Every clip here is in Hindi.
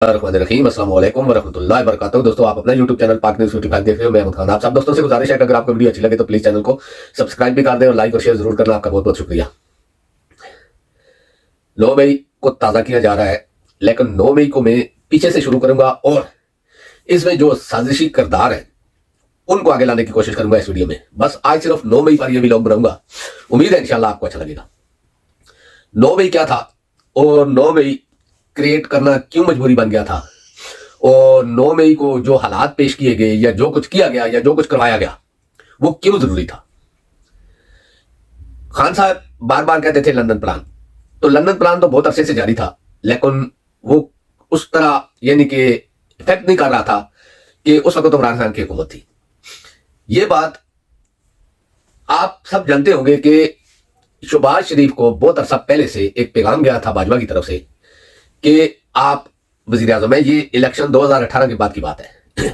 रहीम अस्सलाम वालेकुम वरहमतुल्लाहि वबरकातुहू। दोस्तों, आप अपना YouTube चैनल पाक न्यूज़ 55 देख रहे हो। मैं अहमद खान। आप सब दोस्तों से गुजारिश है कि अगर आपको वीडियो अच्छी लगे तो प्लीज चैनल को सब्सक्राइब भी कर दें और लाइक और शेयर जरूर करना। आपका बहुत बहुत शुक्रिया। 9 मई को ताज़ा किया जा रहा है, लेकिन 9 मई को मैं पीछे से शुरू करूंगा और इसमें जो साजिशी किरदार है उनको आगे लाने की कोशिश करूंगा इस वीडियो में। बस आज सिर्फ 9 मई पर यह व्लॉग बनाऊंगा। उम्मीद है इंशाल्लाह आपको अच्छा लगेगा। 9 मई क्या था और 9 मई क्रिएट करना क्यों मजबूरी बन गया था, और 9 मई को जो हालात पेश किए गए या जो कुछ किया गया या जो कुछ करवाया गया वो क्यों जरूरी था। खान साहब बार बार कहते थे लंदन प्लान, तो लंदन प्लान तो बहुत अरसे से जारी था, लेकिन वो उस तरह यानी कि इफेक्ट नहीं कर रहा था कि उस वक्त इमरान खान की हुकूमत थी। ये बात आप सब जानते होंगे कि शहबाज शरीफ को बहुत अरसा पहले से एक पैगाम गया था बाजवा की तरफ से कि आप वजीर आजम है। ये इलेक्शन 2018 के बाद की बात है।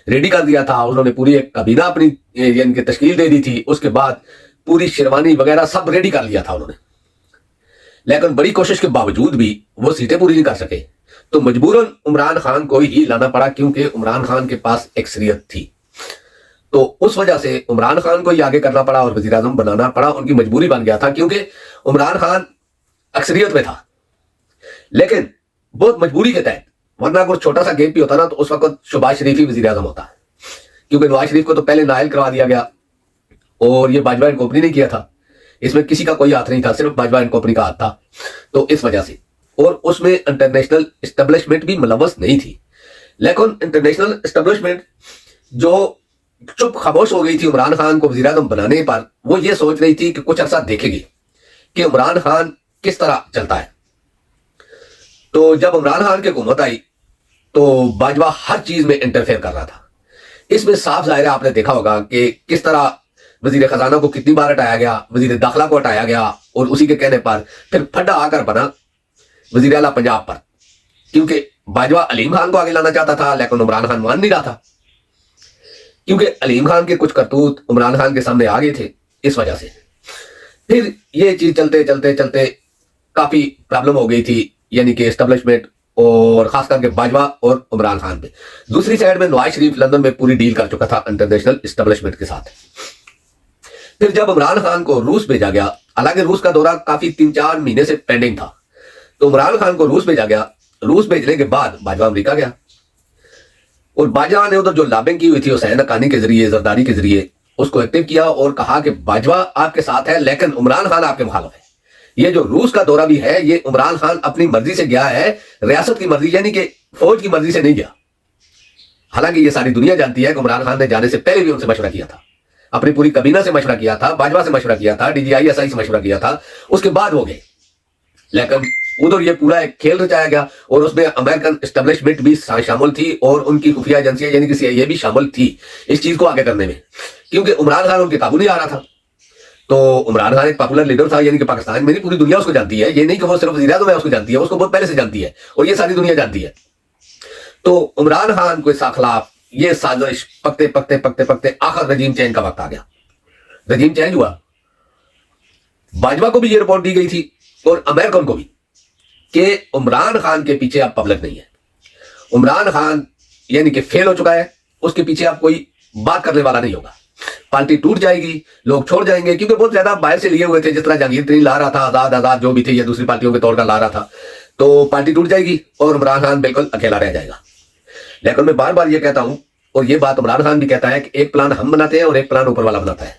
रेडी कर दिया था उन्होंने, पूरी एक काबीना अपनी यानी कि तश्कील दे दी थी। उसके बाद पूरी शेरवानी वगैरह सब रेडी कर लिया था उन्होंने, लेकिन बड़ी कोशिश के बावजूद भी वो सीटें पूरी नहीं कर सके। तो मजबूरन इमरान खान को ही लाना पड़ा, क्योंकि इमरान खान के पास अक्सरियत थी। तो उस वजह से इमरान खान को ही आगे करना पड़ा और वजीर आजम बनाना पड़ा। उनकी मजबूरी बन गया था, क्योंकि इमरान खान अक्सरियत में था, लेकिन बहुत मजबूरी के तहत। वरना अगर छोटा सा गैप भी होता ना तो उस वक्त शहबाज शरीफ ही वजीर आजम होता, क्योंकि नवाज शरीफ को तो पहले नायल करवा दिया गया और ये बाजवा एंड कंपनी ने किया था। इसमें किसी का कोई हाथ नहीं था, सिर्फ बाजवा एंड कंपनी का हाथ था। तो इस वजह से, और उसमें इंटरनेशनल एस्टेब्लिशमेंट भी मुलव्वस नहीं थी। लेकिन इंटरनेशनल एस्टेब्लिशमेंट जो चुप खामोश हो गई थी इमरान खान को वजीर आजम बनाने पर, वो ये सोच रही थी कि कुछ अरसा देखेगी कि इमरान खान किस तरह चलता है। तो जब इमरान खान की हुकूमत आई तो बाजवा हर चीज में इंटरफेयर कर रहा था। इसमें साफ जाहिर है, आपने देखा होगा कि किस तरह वजीर खजाना को कितनी बार हटाया गया, वजीर दाखिला को हटाया गया, और उसी के कहने पर फिर फड्डा आकर बना वजीर आला पंजाब पर, क्योंकि बाजवा अलीम खान को आगे लाना चाहता था, लेकिन इमरान खान मान नहीं रहा था, क्योंकि अलीम खान के कुछ करतूत इमरान खान के सामने आ गए थे। इस वजह से फिर ये चीज चलते चलते चलते काफी प्रॉब्लम हो गई थी, यानी कि एस्टेब्लिशमेंट और खास करके बाजवा और इमरान खान पे। दूसरी साइड में नवाज शरीफ लंदन में पूरी डील कर चुका था इंटरनेशनल एस्टेब्लिशमेंट के साथ। फिर जब इमरान खान को रूस भेजा गया, हालांकि रूस का दौरा काफी 3-4 महीने से पेंडिंग था, तो इमरान खान को रूस भेजा गया। रूस भेजने के बाद बाजवा अमरीका गया और बाजवा ने उधर जो लॉबिंग की हुई थी हुसैन हक्कानी के जरिए, जरदारी के जरिए, उसको एक्टिव किया और कहा कि बाजवा आपके साथ है लेकिन इमरान खान आपके मुखालिफ है। ये जो रूस का दौरा भी है, ये इमरान खान अपनी मर्जी से गया है, रियासत की मर्जी यानी कि फौज की मर्जी से नहीं गया। हालांकि ये सारी दुनिया जानती है कि इमरान खान ने जाने से पहले भी उनसे मशवरा किया था, अपनी पूरी काबीना से मशवरा किया था, बाजवा से मशवरा किया था, DGI-SI से मशवरा किया था, उसके बाद वो गए। लेकिन उधर ये पूरा एक खेल रचाया गया और उसमें अमेरिकन एस्टेब्लिशमेंट भी शामिल थी और उनकी खुफिया एजेंसियां यानी कि CIA भी शामिल थी इस चीज को आगे करने में, क्योंकि इमरान खान उनके काबू नहीं आ रहा था। तो इमरान खान एक पॉपुलर लीडर था, यानी कि पाकिस्तान में नहीं पूरी दुनिया उसको जानती है। ये नहीं कि वो सिर्फ वज़ीर आज़म है उसको जानती है, उसको बहुत पहले से जानती है और ये सारी दुनिया जानती है। तो इमरान खान के खिलाफ ये साजिश पकते पकते पकते पकते आखिर रजीम चेंज का वक्त आ गया। रजीम चेंज हुआ, बाजवा को भी ये रिपोर्ट दी गई थी और अमेरिकन को भी कि इमरान खान के पीछे अब पब्लिक नहीं है। इमरान खान यानी कि फेल हो चुका है, उसके पीछे अब कोई बात करने वाला नहीं होगा। पार्टी टूट जाएगी, लोग छोड़ जाएंगे, क्योंकि बहुत ज्यादा बाहर से लिए हुए थे, जिस तरह जहांगीर तरीन ला रहा था, आजाद आजाद जो भी थे, ये दूसरी पार्टियों के तौर पर ला रहा था। तो पार्टी टूट जाएगी और इमरान खान बिल्कुल अकेला रह जाएगा। लेकिन मैं बार बार ये कहता हूं, और ये बात इमरान खान भी कहता है, कि एक प्लान हम बनाते हैं और एक प्लान ऊपर वाला बनाता है।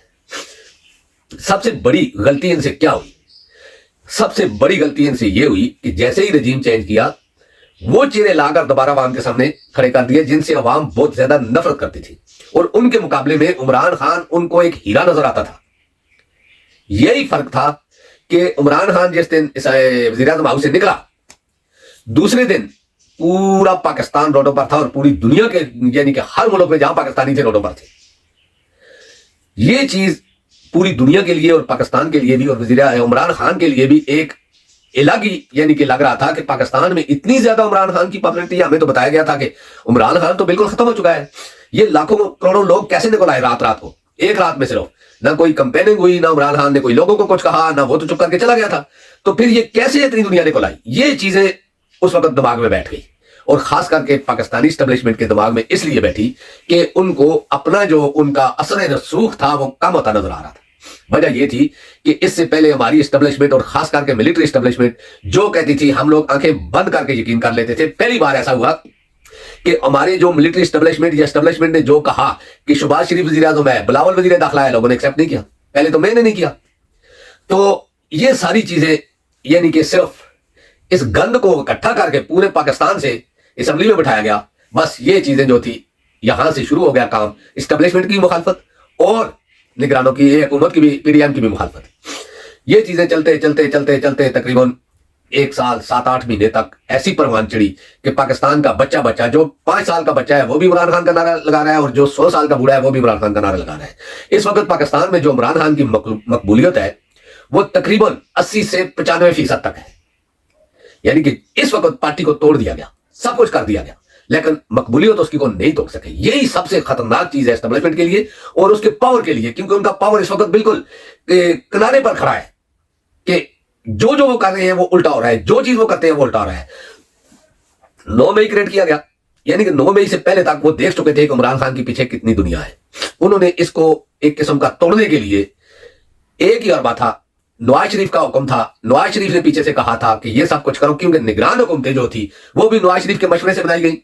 सबसे बड़ी गलती इनसे क्या हुई? सबसे बड़ी गलती इनसे ये हुई कि जैसे ही रजीम चेंज किया, वो चेहरे लाकर दोबारा अवाम के सामने खड़े कर दिए जिनसे अवाम बहुत ज्यादा नफरत करती थी, और उनके मुकाबले में इमरान खान उनको एक हीरा नजर आता था। यही फर्क था कि इमरान खान जिस दिन वज़ीर आज़म हाउस से निकला, दूसरे दिन पूरा पाकिस्तान रोडों पर था और पूरी दुनिया के यानी कि हर मुल्क में जहां पाकिस्तानी थे रोडों पर थे। ये चीज पूरी दुनिया के लिए और पाकिस्तान के लिए भी और इमरान खान के लिए भी एक अलग ही यानी कि लग रहा था कि पाकिस्तान में इतनी ज्यादा इमरान खान की पॉपुलैरिटी, हमें तो बताया गया था कि इमरान खान तो बिल्कुल खत्म हो चुका है। ये लाखों करोड़ों लोग कैसे निकल आए रात रात को, एक रात में सिर्फ, ना कोई कंपेनिंग हुई, ना इमरान खान ने कोई लोगों को कुछ कहा, ना वो तो चुप करके चला गया था। तो फिर ये कैसे इतनी दुनिया निकल आई? ये चीजें उस वक्त दिमाग में बैठ गई और खास करके पाकिस्तानी स्टैब्लिशमेंट के दिमाग में इसलिए बैठी कि उनको अपना जो उनका असर रसूख था वो कम होता नजर आ रहा था। वजह यह थी कि इससे पहले हमारी एस्टेब्लिशमेंट और खास करके मिलिट्री एस्टेब्लिशमेंट जो कहती थी हम लोग आंखें बंद करके यकीन कर लेते थे। पहली बार ऐसा हुआ कि हमारे जो मिलिट्री एस्टेब्लिशमेंट या एस्टेब्लिशमेंट ने जो कहा कि शहबाज शरीफ वजीर आजम है, बिलावल वजीर दाखिला है, लोगों ने एक्सेप्ट नहीं किया। पहले तो मैंने नहीं किया। तो ये सारी चीजें यानी कि सिर्फ इस गंद को इकट्ठा करके पूरे पाकिस्तान से असेंबली में बिठाया गया। बस ये चीजें जो थी यहां से शुरू हो गया काम, एस्टेब्लिशमेंट की मुखालफत और निगरानों की, हुकूमत की भी, पीडीएम की भी मुखालफत। ये चीजें चलते चलते चलते चलते तकरीबन 1 साल 7-8 महीने तक ऐसी परवान चढ़ी कि पाकिस्तान का बच्चा बच्चा जो 5 साल का बच्चा है वो भी इमरान खान का नारा लगा रहा है और जो 100 साल का बूढ़ा है वो भी इमरान खान का नारा लगा रहा है। इस वक्त पाकिस्तान में जो इमरान खान की मकबूलियत है वो तकरीबन 80 से 95% तक है। यानी कि इस वक्त पार्टी को तोड़ दिया गया, सब कुछ कर दिया गया, लेकिन मकबूलियत उसकी को नहीं तोड़ सके। यही सबसे खतरनाक चीज है एस्टेब्लिशमेंट के लिए और उसके पावर के लिए, क्योंकि उनका पावर इस वक्त बिल्कुल किनारे पर खड़ा है कि जो जो वो कर रहे हैं वो उल्टा हो रहा है, जो चीज वो करते हैं वो उल्टा हो रहा है। 9 मई क्रिएट किया गया, यानी कि 9 मई से पहले तक वो देख चुके थे कि इमरान खान के पीछे कितनी दुनिया है। उन्होंने इसको एक किस्म का तोड़ने के लिए एक ही अरबा था, नवाज शरीफ का हुक्म था। नवाज शरीफ ने पीछे से कहा था कि ये सब कुछ करो, क्योंकि निगरान हुकूमतें जो थी वो भी नवाज शरीफ के मशवरे से बनाई गई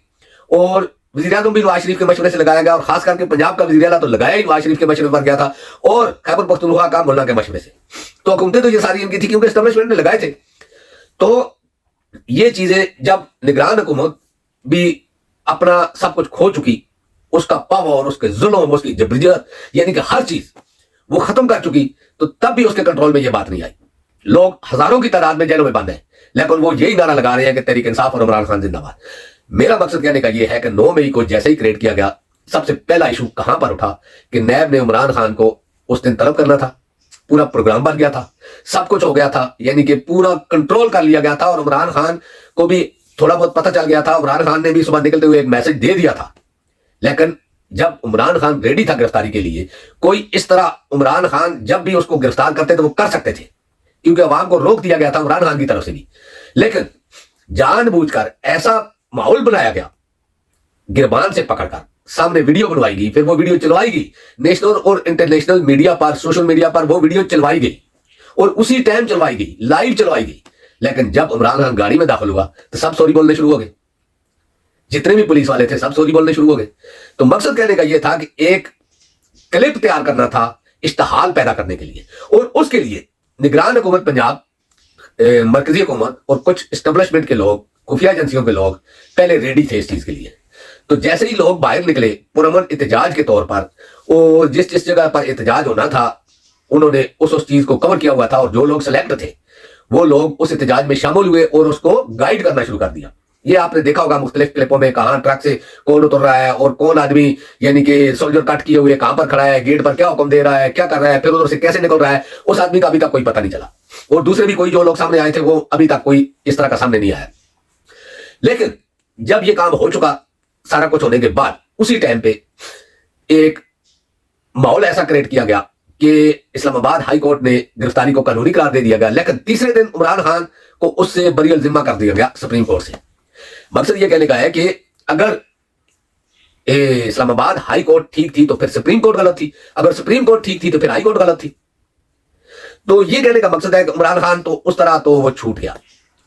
और वज़ीर आज़म भी नवाज शरीफ के मशवरे से लगाया गया और खास करके पंजाब का वज़ीर आला तो लगाया ही नवाज शरीफ के मशवरे पर गया था और खैबर पख्तूनख्वा का मुल्ला के मशवरे से। तो हुकूमतें तो ये सारी इनकी थी क्योंकि एस्टेब्लिशमेंट ने लगाए थे। तो ये चीजें जब निगरान हुकूमत भी अपना सब कुछ खो चुकी, उसका पावर, उसके जुल्म, उसकी जबरदस्त यानी कि हर चीज वो खत्म कर चुकी, तो तब भी उसके कंट्रोल में ये बात नहीं आई। लोग हजारों की तादाद में जेलों में बंद हैं, लेकिन वो यही नारा लगा रहे हैं कि तहरीक इंसाफ और इमरान खान जिंदाबाद। मेरा मकसद कहने का यह है कि 9 मई को जैसे ही क्रिएट किया गया, सबसे पहला इशू कहां पर उठा कि नैब ने इमरान खान को उस दिन तलब करना था। पूरा प्रोग्राम बन गया था, सब कुछ हो गया था, यानी कि पूरा कंट्रोल कर लिया गया था और इमरान खान को भी थोड़ा बहुत पता चल गया था। इमरान खान ने भी सुबह निकलते हुए एक मैसेज दे दिया था, लेकिन जब इमरान खान रेडी था गिरफ्तारी के लिए, कोई इस तरह इमरान खान जब भी उसको गिरफ्तार करते तो वो कर सकते थे क्योंकि अवाम को रोक दिया गया था इमरान खान की तरफ से भी, लेकिन जानबूझकर ऐसा माहौल बनाया गया, गिरबान से पकड़कर सामने वीडियो बनवाई गई, फिर वो वीडियो चलवाई गई नेशनल और इंटरनेशनल मीडिया पर, सोशल मीडिया पर वो वीडियो चलवाई गई और उसी टाइम चलवाई गई, लाइव चलवाई गई। लेकिन जब इमरान खान गाड़ी में दाखिल हुआ तो सब सॉरी बोलने शुरू हो गए, जितने भी पुलिस वाले थे सब सॉरी बोलने शुरू हो गए। तो मकसद कहने का यह था कि एक क्लिप तैयार करना था इश्तहाल पैदा करने के लिए, और उसके लिए निगरान हुकूमत पंजाब, मरकजी हुकूमत और कुछ एस्टेब्लिशमेंट के लोग, खुफिया एजेंसियों के लोग पहले रेडी थे इस चीज के लिए। तो जैसे ही लोग बाहर निकले पुरअमन एहतजाज के तौर पर, और जिस जिस जगह पर एहतजाज होना था उन्होंने उस चीज को कवर किया हुआ था, और जो लोग सिलेक्ट थे वो लोग उस एहतजाज में शामिल हुए और उसको गाइड करना शुरू कर दिया। ये आपने देखा होगा मुख्तलिफ क्लिपों में, कहां ट्रक से कौन उतर रहा है और कौन आदमी यानी कि सोल्जर कट किए हुए कहां पर खड़ा है, गेट पर क्या हुक्म दे रहा है, क्या कर रहा है, फिर उधर से कैसे निकल रहा है, उस आदमी का अभी तक कोई पता नहीं चला। और दूसरे भी कोई जो लोग सामने आए थे वो अभी तक कोई इस तरह का सामने नहीं आया। लेकिन जब ये काम हो चुका, सारा कुछ होने के बाद, उसी टाइम पे एक माहौल ऐसा क्रिएट किया गया कि इस्लामाबाद हाई कोर्ट ने गिरफ्तारी को कानूनी करार दे दिया गया, लेकिन तीसरे दिन इमरान खान को उससे बरीअल जिम्मा कर दिया गया सुप्रीम कोर्ट से। मकसद यह कहने का है कि अगर इस्लामाबाद हाई कोर्ट ठीक थी तो फिर सुप्रीम कोर्ट गलत थी, अगर सुप्रीम कोर्ट ठीक थी तो फिर हाई कोर्ट गलत थी। तो यह कहने का मकसद है कि इमरान खान तो उस तरह तो वो छूट गया,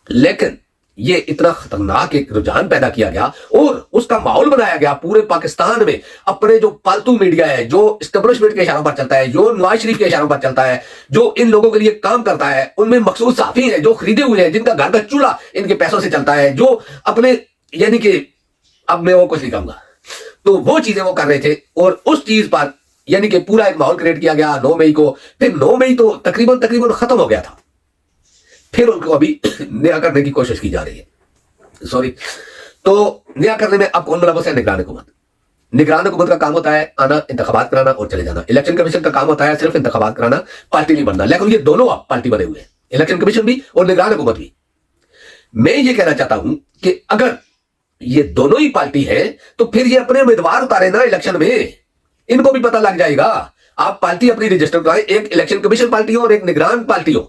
लेकिन ये इतना खतरनाक एक रुझान पैदा किया गया और उसका माहौल बनाया गया पूरे पाकिस्तान में। अपने जो पालतू मीडिया है, जो एस्टेब्लिशमेंट के इशारों पर चलता है, जो नवाज शरीफ के इशारों पर चलता है, जो इन लोगों के लिए काम करता है, उनमें मखसूस साफी है जो खरीदे हुए हैं, जिनका घर का चूल्हा इनके पैसों से चलता है, जो अपने यानी कि अब मैं वो कुछ नहीं कहूंगा, तो वो चीजें वो कर रहे थे। और उस चीज पर यानी कि पूरा एक माहौल क्रिएट किया गया 9 मई को। फिर 9 मई तो तकरीबन खत्म हो गया था, फिर उनको अभी नया करने की कोशिश की जा रही है। सॉरी, तो नया करने में अब कौन मुलव्वस है? निगरान हुकूमत। निगरान हुकूमत का काम होता है आना, इंतखाबात कराना और चले जाना। इलेक्शन कमीशन का काम होता है सिर्फ इंतखाबात कराना, पार्टी नहीं बनना। लेकिन ये दोनों अब पार्टी बने हुए हैं, इलेक्शन कमीशन भी और निगरान हुकूमत भी। मैं ये कहना चाहता हूं कि अगर ये दोनों ही पार्टी है तो फिर ये अपने उम्मीदवार उतारे ना इलेक्शन में, इनको भी पता लग जाएगा। आप पार्टी अपनी रजिस्टर कराएं, एक इलेक्शन कमीशन पार्टी हो और एक निगरान पार्टी हो,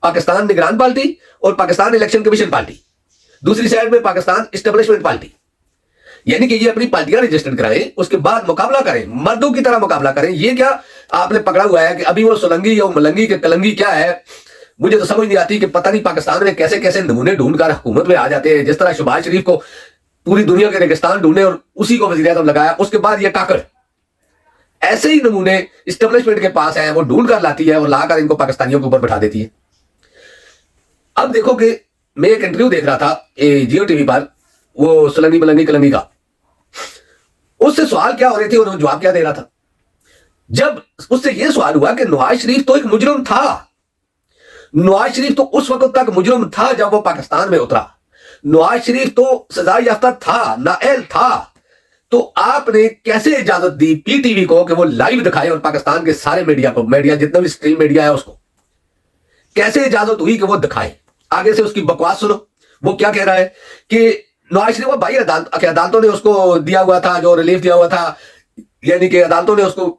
पाकिस्तान निगरान पार्टी और पाकिस्तान इलेक्शन कमीशन पार्टी। दूसरी साइड में पाकिस्तान इस्टेब्लिशमेंट पार्टी, यानी कि ये अपनी पार्टियां रजिस्टर्ड कराएं, उसके बाद मुकाबला करें, मर्दों की तरह मुकाबला करें। ये क्या आपने पकड़ा हुआ है कि अभी वो सोलंगी या मलंगी के कलंगी क्या है, मुझे तो समझ नहीं आती कि पता नहीं पाकिस्तान में कैसे कैसे नमूने ढूंढकर हुकूमत में आ जाते हैं। जिस तरह शहबाज शरीफ को पूरी दुनिया के रेगिस्तान ढूंढे और उसी को वज़ीर-ए-आज़म लगाया, उसके बाद ये काकड़, ऐसे ही नमूने इस्टेब्लिशमेंट के पास है, वो ढूंढ कर लाती है और लाकर इनको पाकिस्तानियों के ऊपर बैठा देती है। अब देखो कि मैं एक इंटरव्यू देख रहा था जियो टीवी पर, वो सोलंगी मलंगी कलंगी का, उससे सवाल क्या हो रहे थे और जवाब क्या दे रहा था। जब उससे यह सवाल हुआ कि नवाज शरीफ तो एक मुजरिम था, नवाज शरीफ तो उस वक्त तक मुजरिम था जब वो पाकिस्तान में उतरा, नवाज शरीफ तो सजा याफ्ता था, नाअहल था, तो आपने कैसे इजाजत दी पीटीवी को कि वो लाइव दिखाए और पाकिस्तान के सारे मीडिया को, मीडिया जितना भी स्ट्रीम मीडिया है उसको कैसे इजाजत हुई कि वो दिखाए। आगे से उसकी बकवास सुनो, वो क्या कह रहा है कि नवाज शरीफ भाई अदालतों ने उसको दिया हुआ था, जो रिलीफ दिया हुआ था, यानी कि अदालतों ने उसको,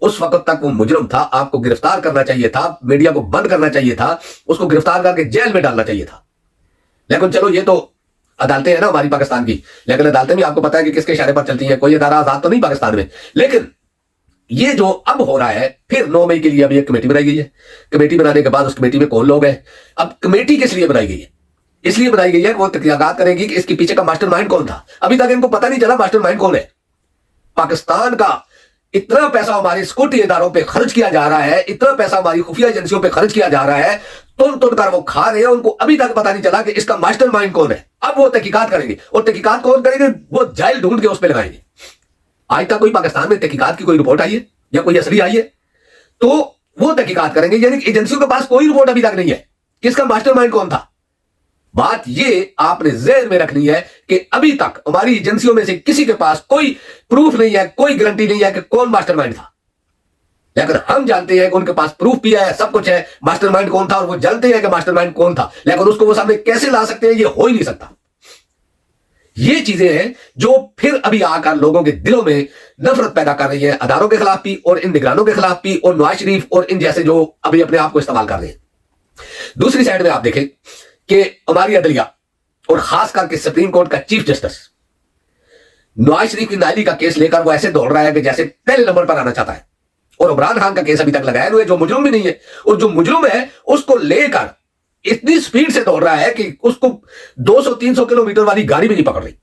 उस वक्त तक वो मुजरिम था, आपको गिरफ्तार करना चाहिए था, मीडिया को बंद करना चाहिए था, उसको गिरफ्तार करके जेल में डालना चाहिए था। लेकिन चलो ये तो अदालतें हैं ना हमारी पाकिस्तान की, लेकिन अदालतें भी आपको पता है कि किसके इशारे पर चलती हैं, कोई अदारा आजाद तो नहीं पाकिस्तान में। लेकिन ये जो अब हो रहा है, फिर 9 मई के लिए अभी एक कमेटी बनाई गई है, कमेटी बनाने के बाद उस कमेटी में कौन लोग हैं, अब कमेटी किस लिए बनाई गई है, इसलिए बनाई गई है कि वो तहकीकात करेगी कि इसके पीछे का मास्टरमाइंड कौन था। अभी तक इनको पता नहीं चला मास्टरमाइंड कौन है। पाकिस्तान का इतना पैसा हमारे सिक्योरिटी इदारों पे खर्च किया जा रहा है, इतना पैसा हमारी खुफिया एजेंसियों पे खर्च किया जा रहा है, तुन तुन कर वो खा रहे हैं, उनको अभी तक पता नहीं चला कि इसका मास्टरमाइंड कौन है। अब वो तहकीकात करेंगे, और तहकीकात कौन करेंगे, वो जाइल ढूंढ के उस पर लगाएंगे। आज तक कोई पाकिस्तान में तहकीकात की कोई रिपोर्ट आई है या कोई असली आई है, तो वो तहकीकात करेंगे, यानी कि एजेंसियों के पास कोई रिपोर्ट अभी तक नहीं है कि इसका मास्टरमाइंड कौन था। बात ये आपने ज़हन में रखनी है कि अभी तक हमारी एजेंसियों में से किसी के पास कोई प्रूफ नहीं है, कोई गारंटी नहीं है कि कौन मास्टरमाइंड था। लेकिन हम जानते हैं कि उनके पास प्रूफ भी है, सब कुछ है, मास्टरमाइंड कौन था, और वो जानते हैं कि मास्टरमाइंड कौन था, लेकिन उसको वो सामने कैसे ला सकते हैं, ये हो ही नहीं सकता। ये चीजें हैं जो फिर अभी आकर लोगों के दिलों में नफरत पैदा कर रही है, अदारों के खिलाफ भी और इन निगरानों के खिलाफ भी, और नवाज शरीफ और इन जैसे जो अभी अपने आप को इस्तेमाल कर रहे हैं। दूसरी साइड में आप देखें कि हमारी अदलिया और खास करके सुप्रीम कोर्ट का चीफ जस्टिस नवाज शरीफ की नाली का केस लेकर वो ऐसे दौड़ रहा है कि जैसे पहले नंबर पर आना चाहता है, और इमरान खान का केस अभी तक लगाया हुआ है जो मुजरिम भी नहीं है, और जो मुजरिम है उसको लेकर इतनी स्पीड से दौड़ रहा है कि उसको 200-300 किलोमीटर वाली गाड़ी भी नहीं पकड़ रही।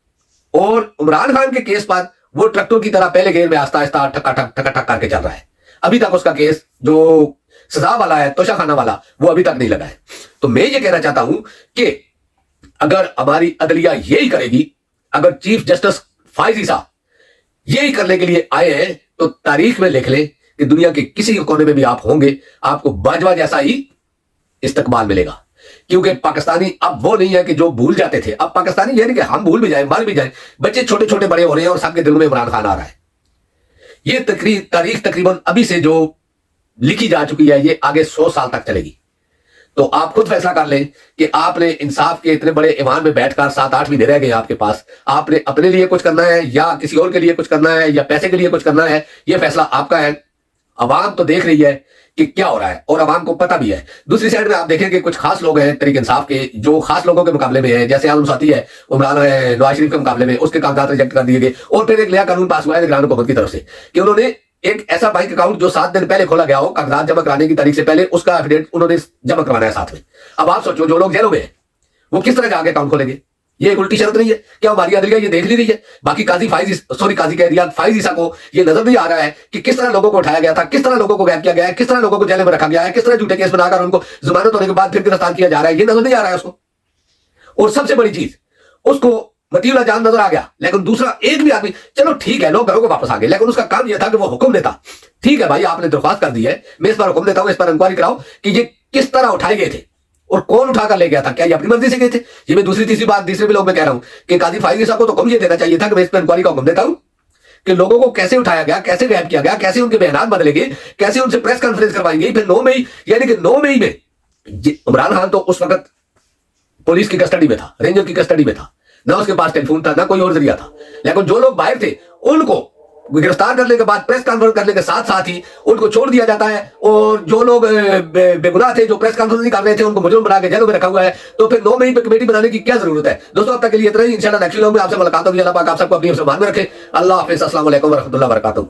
और इमरान खान के केस पर वो ट्रैक्टर की तरह पहले गेयर में आस्ता आस्ता ठक्का ठक ठक्का ठक करके चल रहा है। अभी तक उसका केस जो सजा वाला है, तोशाखाना वाला, वो अभी तक नहीं लगा है। तो मैं ये कहना चाहता हूं कि अगर हमारी अदलिया यही करेगी, अगर चीफ जस्टिस फाइज ईसा यही करने के लिए आए हैं, तो तारीख में लिख लें कि दुनिया के किसी कोने में भी आप होंगे, आपको बाजवा जैसा ही इस्तकबाल मिलेगा। क्योंकि पाकिस्तानी अब वो नहीं है कि जो भूल जाते थे, अब पाकिस्तानी ये नहीं कि हम भूल भी जाए, मर भी जाए, बच्चे छोटे छोटे बड़े हो रहे हैं और सबके दिल में इमरान खान आ रहा है। ये तारीख तकरीबन अभी से जो लिखी जा चुकी है, ये आगे 100 साल तक चलेगी। तो आप खुद फैसला कर लें कि आपने इंसाफ के इतने बड़े ईवान में बैठकर 7-8 महीने रह गए आपके पास, आपने अपने लिए कुछ करना है या किसी और के लिए कुछ करना है या पैसे के लिए कुछ करना है, यह फैसला आपका है। अवाम तो देख रही है कि क्या हो रहा है और अवाम को पता भी है। दूसरी साइड में आप देखेंगे कुछ खास लोग हैं तहरीक इंसाफ के, जो खास लोगों के मुकाबले में है, जैसे आलम साथी है उमरान नवाज शरीफ के मुकाबले में, उसके कागजात रिजेक्ट कर दिए गए। और फिर एक नया कानून पास हुआ है निगरान हुकूमत की तरफ से कि उन्होंने एक ऐसा बैंक अकाउंट जो 7 दिन पहले खोला गया हो, कागजात जमा कराने की तारीख से पहले, उसका एफिडेविट उन्होंने जमा करवाना है साथ में। अब आप सोचो जो लोग जेलों में है वो किस तरह जाके अकाउंट खोलेंगे? ये एक उल्टी शर्त नहीं है क्या? हमारी अदलिया ये देख ली रही है। बाकी काजी कह दिया फाइज ईसा को ये नजर नहीं आ रहा है कि किस तरह लोगों को उठाया गया था, किस तरह लोगों को गैप किया गया है, किस तरह लोगों को जेल में रखा गया है, किस तरह झूठे केस बनाकर उनको जमानत होने के बाद फिर गिरफ्तार किया जा रहा है, ये नजर नहीं आ रहा है उसको। और सबसे बड़ी चीज, उसको मतीउल्लाह जान नजर आ गया, लेकिन दूसरा एक भी आदमी, चलो ठीक है लोग घरों को वापस आ गए, लेकिन उसका काम यह था कि वो हुक्म देता, ठीक है भाई आपने दरख्वास्त कर दी है, मैं इस पर हुक्म देता हूं, इस पर इंक्वायरी कराओ कि ये किस तरह उठाए गए थे और कौन उठाकर ले गया था, क्या ये अपनी मर्जी से गए थे? ये मैं दूसरी तीसरी बात तीसरे भी लोग में कह रहा हूं कि काजी फाइज ईसा को तो हुक्म ये देना चाहिए था कि मैं इस पर इंक्वायरी का हुक्म देता हूं कि लोगों को कैसे उठाया गया, कैसे गैप किया गया, कैसे उनके बयान बदलेंगे, कैसे उनसे प्रेस कॉन्फ्रेंस करवाएंगे। फिर 9 मई यानी कि 9 मई में इमरान खान तो उस वक्त पुलिस की कस्टडी में था, रेंजर की कस्टडी में था, ना उसके पास टेलीफोन था ना कोई और जरिया था, लेकिन जो लोग बाहर थे उनको गिरफ्तार करने के बाद प्रेस कॉन्फ्रेंस करने के साथ साथ ही उनको छोड़ दिया जाता है, और जो लोग बेगुनाह थे, जो प्रेस कॉन्फ्रेंस नहीं कर रहे थे, उनको मुजरिम बना के जेलों में रखा हुआ है। तो फिर 9 मई पे कमेटी बनाने की क्या जरूरत है? दोस्तों, अब तक के लिए इतना ही। इंशाल्लाह नेक्स्ट वीडियो में आपसे मुलाकात होगी। अल्लाह पाक आप सबको अपनी मान में रखे। अल्लाह हाफिज़। अस्सलाम वालेकुम व रहमतुल्लाहि व बरकातहू।